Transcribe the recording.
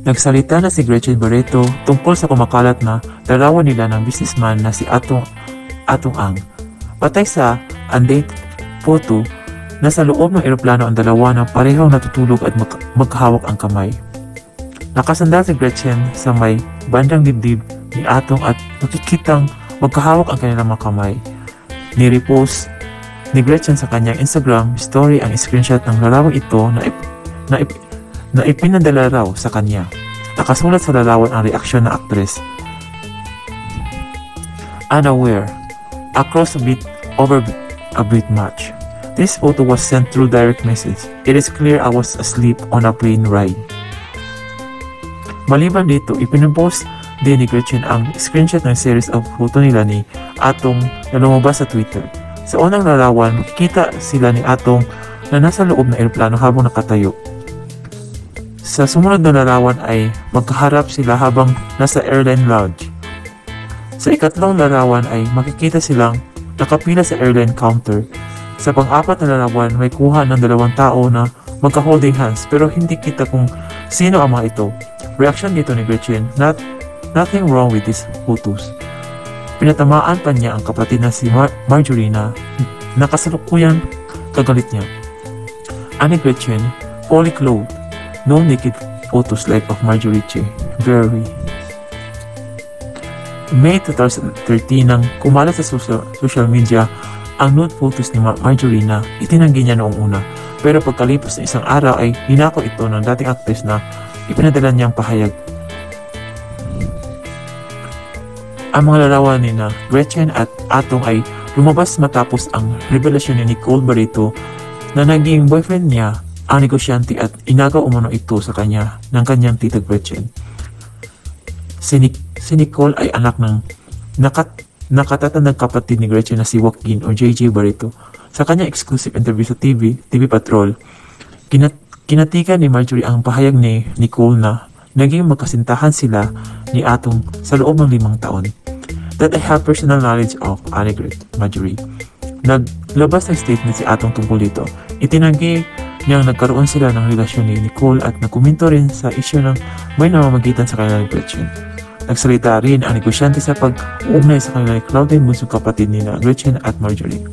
Nagsalita na si Gretchen Barreto tungkol sa kumakalat na larawan nila ng businessman na si Atong Ang. Patay sa undated photo, nasa loob ng eroplano ang dalawa na parehong natutulog at magkahawak ang kamay. Nakasandal si Gretchen sa may bandang dibdib ni Atong at nakikitang magkahawak ang kanilang mga kamay. Ni-repost ni Gretchen sa kanyang Instagram story ang screenshot ng larawang ito na ipinadala raw sa kanya. Nakasulat sa larawan ang reaksyon ng aktres. Unaware, across a bit over a bit much. This photo was sent through direct message. It is clear I was asleep on a plane ride. Maliban dito, ipinopost din ni Gretchen ang screenshot ng series of photo nila ni Atong na lumabas sa Twitter. Sa unang larawan, makikita sila ni Atong na nasa loob ng eroplano habang nakatayo. Sa sumunod na larawan ay magkaharap sila habang nasa airline lounge. Sa ikatlong larawan ay makikita silang nakapila sa airline counter. Sa pang-apat na larawan may kuha ng dalawang tao na magka-holding hands pero hindi kita kung sino ang mga ito. Reaction dito ni Gretchen, nothing wrong with these photos. Pinatamaan pa niya ang kapatid na si Marjorie na nakasalukuyang kagalit niya. Ani Gretchen, fully clothed. No naked photos like of Marjorie Che. Very. May 2013 nang kumalat sa social media ang nude photos ni Marjorie na itinanggi niya noong una. Pero pagkalipas ng isang araw ay ninako ito ng dating actress na ipinadala niyang pahayag. Ang mga larawan ni na Gretchen at Atong ay lumabas matapos ang revelasyon ni Nicole Barreto na naging boyfriend niya ang negosyante at inagaw umano ito sa kanya ng kanyang tita Gretchen. Si Nicole ay anak ng nakatatandang kapatid ni Gretchen na si Joaquin o JJ Barreto. Sa kanyang exclusive interview sa TV Patrol, kinatikan ni Marjorie ang pahayag ni Nicole na naging magkasintahan sila ni Atong sa loob ng 5 taon. That I have personal knowledge of, Marjorie. Naglabas ng statement si Atong tungkol dito. Itinanggi niyang nagkaroon sila ng relasyon ni Nicole at nagkomento rin sa isyu ng may namamagitan sa kanila ni Gretchen. Nagsalita rin ang negosyante sa pag-uugnay sa kanila ni Claudine Bunsong kapatid ni Gretchen at Marjorie.